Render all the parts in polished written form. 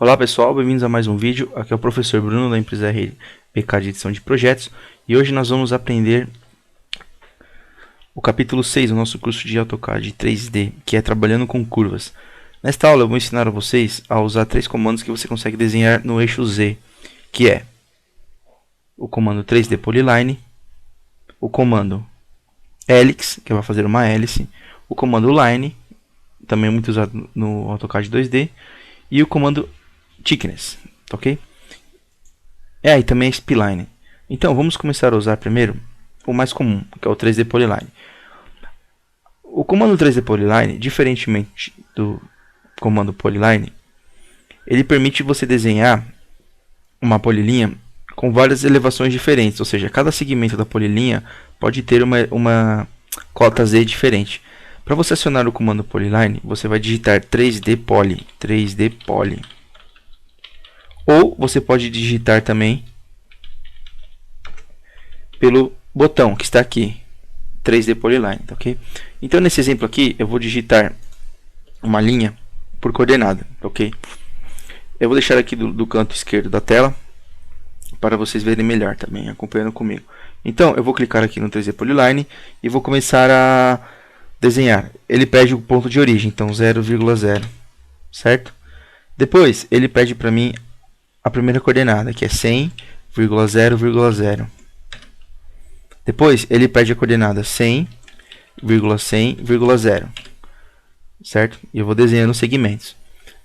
Olá pessoal, bem-vindos a mais um vídeo. Aqui é o professor Bruno da empresa RPK de edição de projetos e hoje nós vamos aprender o capítulo 6 do nosso curso de AutoCAD 3D, que é trabalhando com curvas. Nesta aula eu vou ensinar a vocês a usar três comandos que você consegue desenhar no eixo Z, que é o comando 3D Polyline, o comando Helix, que vai fazer uma hélice, o comando Line, também muito usado no AutoCAD 2D, e o comando Thickness, ok? E também a Spline. Então vamos começar a usar primeiro o mais comum, que é o 3D Polyline. O comando 3D Polyline, diferentemente do comando Polyline, ele permite você desenhar uma polilinha com várias elevações diferentes, ou seja, cada segmento da polilinha pode ter uma cota Z diferente. Para você acionar o comando Polyline, você vai digitar 3D Poly, 3D Poly. Ou você pode digitar também pelo botão que está aqui, 3D Polyline, tá ok? Então nesse exemplo aqui eu vou digitar uma linha por coordenada, tá ok? Eu vou deixar aqui do canto esquerdo da tela para vocês verem melhor também, acompanhando comigo. Então eu vou clicar aqui no 3D Polyline e vou começar a desenhar. Ele pede o ponto de origem, então 0,0, certo? Depois ele pede para mim a primeira coordenada, que é 100,0,0. Depois ele pede a coordenada 100,100,0, certo? E eu vou desenhando os segmentos.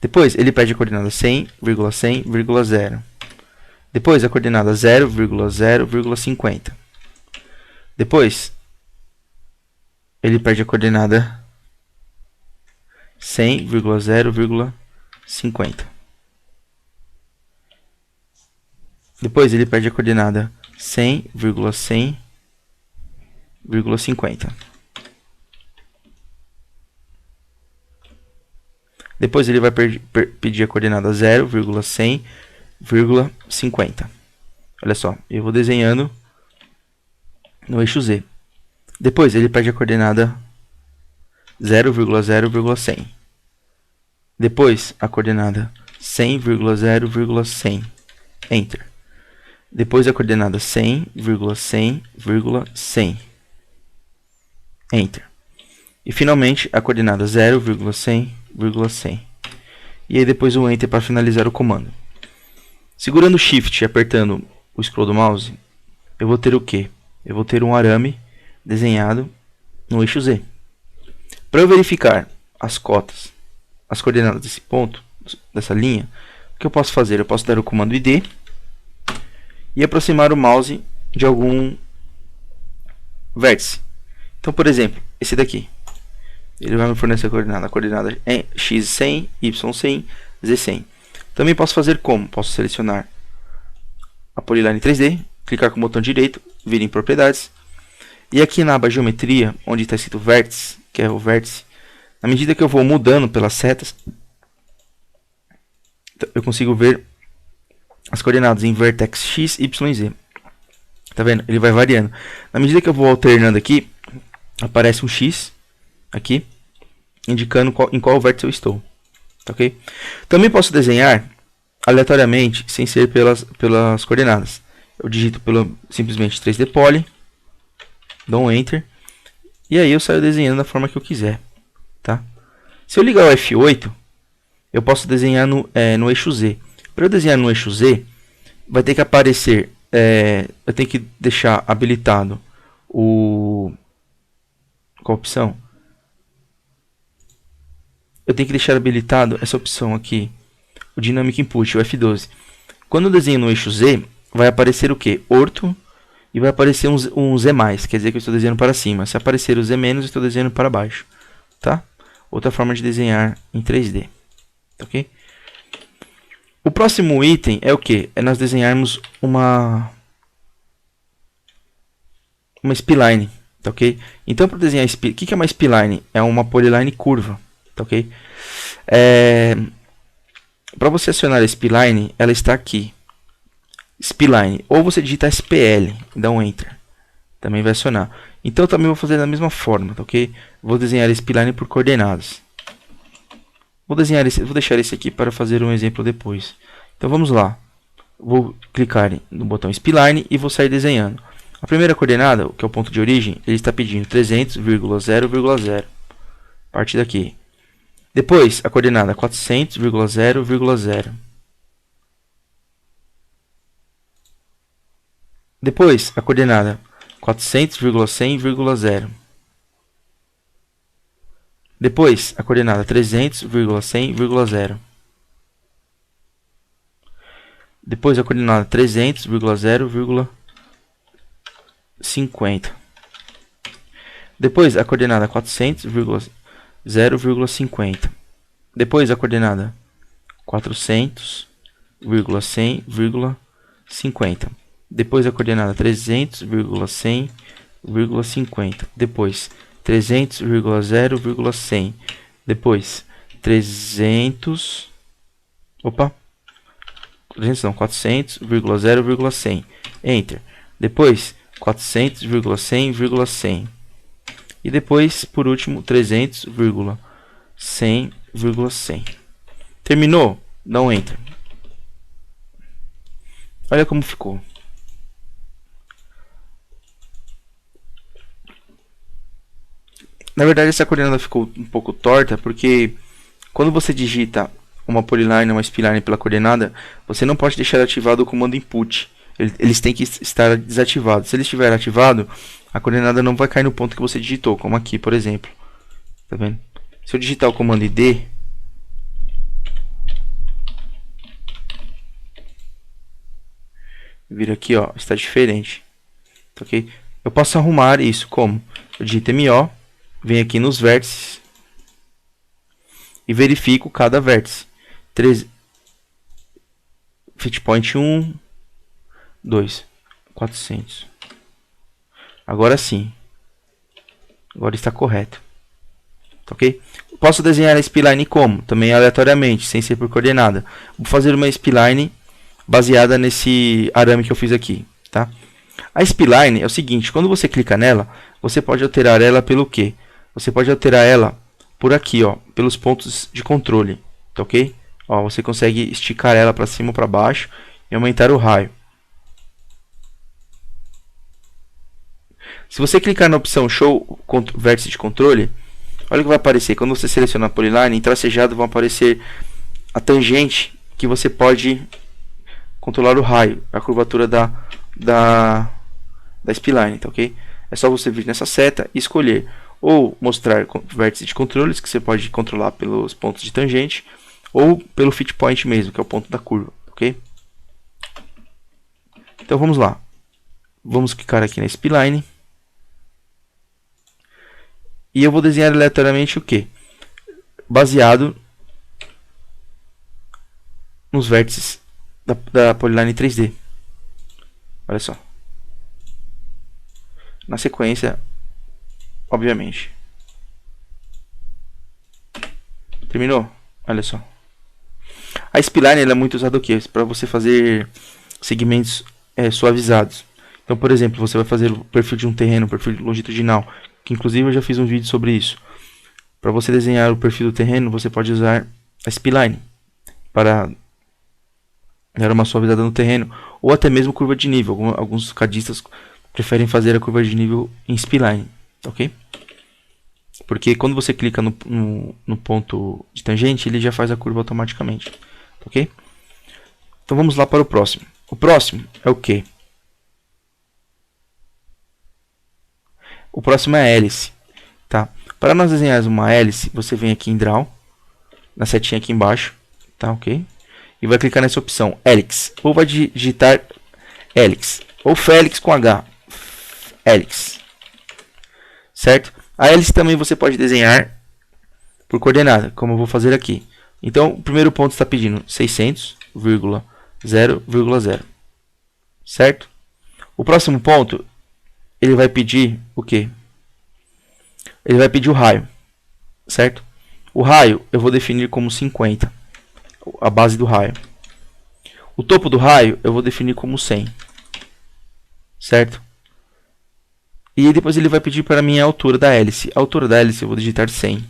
Depois ele pede a coordenada 100,100,0. Depois a coordenada 0,0,50. Depois ele pede a coordenada 100,0,50. Depois ele pede a coordenada 100,100,50. Depois ele vai pedir a coordenada 0,100,50. Olha só, eu vou desenhando no eixo Z. Depois ele pede a coordenada 0,0,100. Depois a coordenada 100,0,100. Enter. Depois a coordenada 100,100,100. Enter. E finalmente a coordenada 0,100,100. E aí depois o Enter para finalizar o comando. Segurando o Shift e apertando o scroll do mouse, eu vou ter o quê? Eu vou ter um arame desenhado no eixo Z. Para eu verificar as cotas, as coordenadas desse ponto, dessa linha, o que eu posso fazer? Eu posso dar o comando ID e aproximar o mouse de algum vértice. Então, por exemplo, esse daqui. Ele vai me fornecer a coordenada é x100, y100, z100. Também posso fazer como? Posso selecionar a Polyline 3D, clicar com o botão direito, vir em propriedades. E aqui na aba geometria, onde está escrito vértice, que é o vértice, à medida que eu vou mudando pelas setas, eu consigo ver as coordenadas em vertex x, y e z. Tá vendo? Ele vai variando. Na medida que eu vou alternando aqui, aparece um x aqui, indicando em qual vértice eu estou. Tá ok? Também posso desenhar aleatoriamente, sem ser pelas coordenadas. Eu digito simplesmente 3D Poly, dou um Enter, e aí eu saio desenhando da forma que eu quiser. Tá? Se eu ligar o F8, eu posso desenhar no eixo Z. Para eu desenhar no eixo Z, vai ter que aparecer, eu tenho que deixar habilitado qual opção? Eu tenho que deixar habilitado essa opção aqui, o Dynamic Input, o F12. Quando eu desenho no eixo Z, vai aparecer o que? Orto, e vai aparecer um Z+, quer dizer que eu estou desenhando para cima. Se aparecer o Z-, eu estou desenhando para baixo. Tá? Outra forma de desenhar em 3D. Ok? O próximo item é o que? É nós desenharmos uma spline, tá ok? Então para desenhar o que é uma spline? É uma polyline curva, tá ok? Para você acionar a spline, ela está aqui, spline, ou você digita SPL e dá um Enter, também vai acionar. Então eu também vou fazer da mesma forma, tá ok? Vou desenhar a spline por coordenadas. Vou deixar esse aqui para fazer um exemplo depois. Então vamos lá. Vou clicar no botão Spline e vou sair desenhando. A primeira coordenada, que é o ponto de origem, ele está pedindo 300,0,0. A partir daqui. Depois, a coordenada 400,0,0. Depois, a coordenada 400,100,0. Depois, a coordenada 300,100,0. Depois, a coordenada 300,0,50. Depois, a coordenada 400,0,50. Depois, a coordenada 400,100,50. Depois, a coordenada 300,100,50. Depois, 300,0,100. Depois, 300... Opa! 400,0,100. Enter. Depois, 400,100,100. E depois, por último, 300,100,100. Terminou? Dá um Enter. Olha como ficou. Na verdade, essa coordenada ficou um pouco torta, porque quando você digita uma polyline ou uma spline pela coordenada, você não pode deixar ativado o comando input. Eles têm que estar desativados. Se ele estiver ativado, a coordenada não vai cair no ponto que você digitou, como aqui, por exemplo. Tá vendo? Se eu digitar o comando id, vira aqui, ó, está diferente. Ok? Eu posso arrumar isso como? Eu digito MO, venho aqui nos vértices e verifico cada vértice. Fit point 1, 2, 400. Agora sim. Agora está correto. Ok? Posso desenhar a spline como? Também aleatoriamente, sem ser por coordenada. Vou fazer uma spline baseada nesse arame que eu fiz aqui. Tá? A spline é o seguinte, quando você clica nela, você pode alterar ela pelo quê? Você pode alterar ela por aqui, ó, pelos pontos de controle. Tá ok? Ó, você consegue esticar ela para cima ou para baixo e aumentar o raio. Se você clicar na opção Show Vértice de Controle, olha o que vai aparecer. Quando você seleciona a polyline, em tracejado vão aparecer a tangente que você pode controlar o raio, a curvatura da spline, tá ok? É só você vir nessa seta e escolher ou mostrar vértice de controles, que você pode controlar pelos pontos de tangente, ou pelo fit point mesmo, que é o ponto da curva, ok? Então vamos lá. Vamos clicar aqui na spline. E eu vou desenhar aleatoriamente o que? Baseado nos vértices da polyline 3D. Olha só. Na sequência, obviamente. Terminou? Olha só. A spline ela é muito usada o quê? Para você fazer segmentos suavizados. Então, por exemplo, você vai fazer o perfil de um terreno, o perfil longitudinal, que inclusive eu já fiz um vídeo sobre isso. Para você desenhar o perfil do terreno, você pode usar a spline para dar uma suavizada no terreno, ou até mesmo curva de nível. Alguns cadistas preferem fazer a curva de nível em spline, ok? Porque quando você clica no ponto de tangente, ele já faz a curva automaticamente, ok? Então vamos lá para o próximo. O próximo é o que? O próximo é a hélice, tá? Para nós desenharmos uma hélice, você vem aqui em Draw, na setinha aqui embaixo, tá, ok? E vai clicar nessa opção, Helix, ou vai digitar Helix, ou Félix com H, Helix, certo? A hélice também você pode desenhar por coordenada, como eu vou fazer aqui. Então, o primeiro ponto está pedindo 600,0,0, certo? O próximo ponto, ele vai pedir o quê? Ele vai pedir o raio, certo? O raio eu vou definir como 50, a base do raio. O topo do raio eu vou definir como 100, certo? E depois ele vai pedir para mim a altura da hélice. A altura da hélice eu vou digitar 100.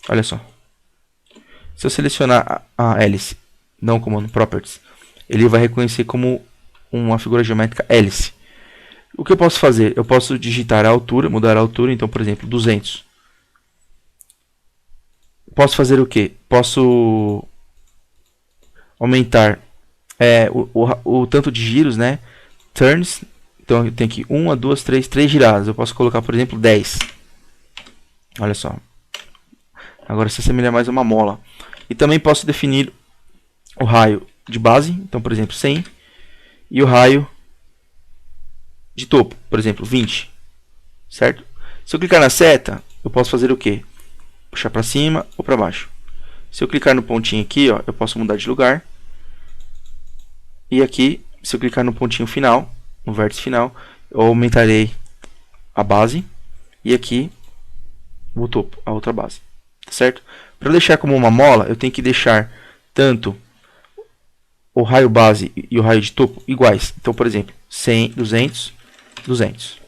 Olha só. Se eu selecionar a hélice, não o comando properties, ele vai reconhecer como uma figura geométrica hélice. O que eu posso fazer? Eu posso digitar a altura, mudar a altura, então, por exemplo, 200. Posso fazer o que? Posso aumentar o tanto de giros, né? Turns. Então eu tenho aqui 1, 2, 3 giradas. Eu posso colocar, por exemplo, 10. Olha só. Agora se assemelha mais a uma mola. E também posso definir o raio de base. Então, por exemplo, 100. E o raio de topo, por exemplo, 20. Certo? Se eu clicar na seta, eu posso fazer o quê? Puxar para cima ou para baixo. Se eu clicar no pontinho aqui, ó, eu posso mudar de lugar. E aqui, se eu clicar no pontinho final, no vértice final, eu aumentarei a base. E aqui, o topo, a outra base. Tá certo? Para eu deixar como uma mola, eu tenho que deixar tanto o raio base e o raio de topo iguais. Então, por exemplo, 100, 200, 200.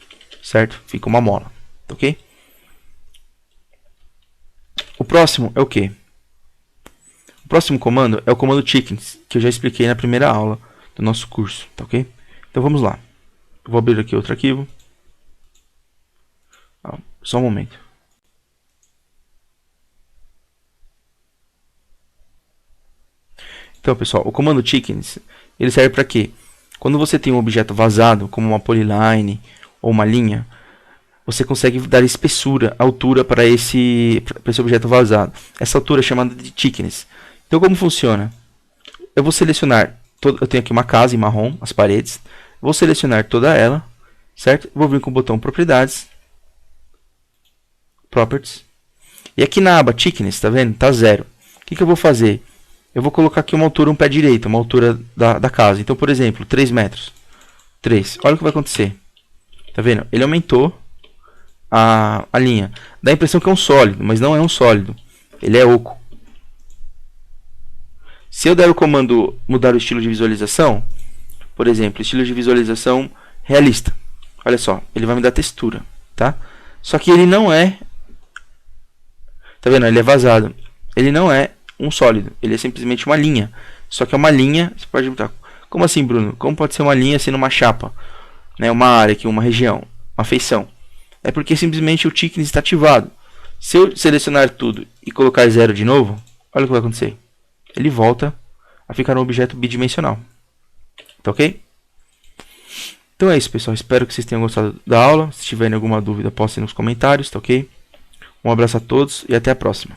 Certo? Fica uma mola. Ok? O próximo é o quê? O próximo comando é o comando chickens, que eu já expliquei na primeira aula do nosso curso, tá ok? Então vamos lá. Eu vou abrir aqui outro arquivo. Só um momento. Então, pessoal, o comando chickens, ele serve para quê? Quando você tem um objeto vazado, como uma polyline ou uma linha, você consegue dar espessura, altura para esse objeto vazado. Essa altura é chamada de thickness. Então, como funciona? Eu vou selecionar, eu tenho aqui uma casa em marrom, as paredes. Vou selecionar toda ela, certo? Vou vir com o botão propriedades, properties. E aqui na aba thickness, tá vendo? Tá 0. O que eu vou fazer? Eu vou colocar aqui uma altura, um pé direito, uma altura da casa. Então, por exemplo, 3 metros. 3. Olha o que vai acontecer. Tá vendo? Ele aumentou a linha. Dá a impressão que é um sólido, mas não é um sólido. Ele é oco. Se eu der o comando mudar o estilo de visualização, por exemplo, estilo de visualização realista. Olha só, ele vai me dar textura, tá? Só que ele não é... Tá vendo? Ele é vazado. Ele não é um sólido. Ele é simplesmente uma linha. Só que é uma linha... Você pode perguntar, como assim, Bruno? Como pode ser uma linha sendo uma chapa? Né? Uma área aqui, uma região, uma feição. É porque simplesmente o thickness está ativado. Se eu selecionar tudo e colocar 0 de novo, olha o que vai acontecer. Ele volta a ficar um objeto bidimensional. Tá ok? Então é isso, pessoal. Espero que vocês tenham gostado da aula. Se tiverem alguma dúvida, postem nos comentários, tá ok? Um abraço a todos e até a próxima.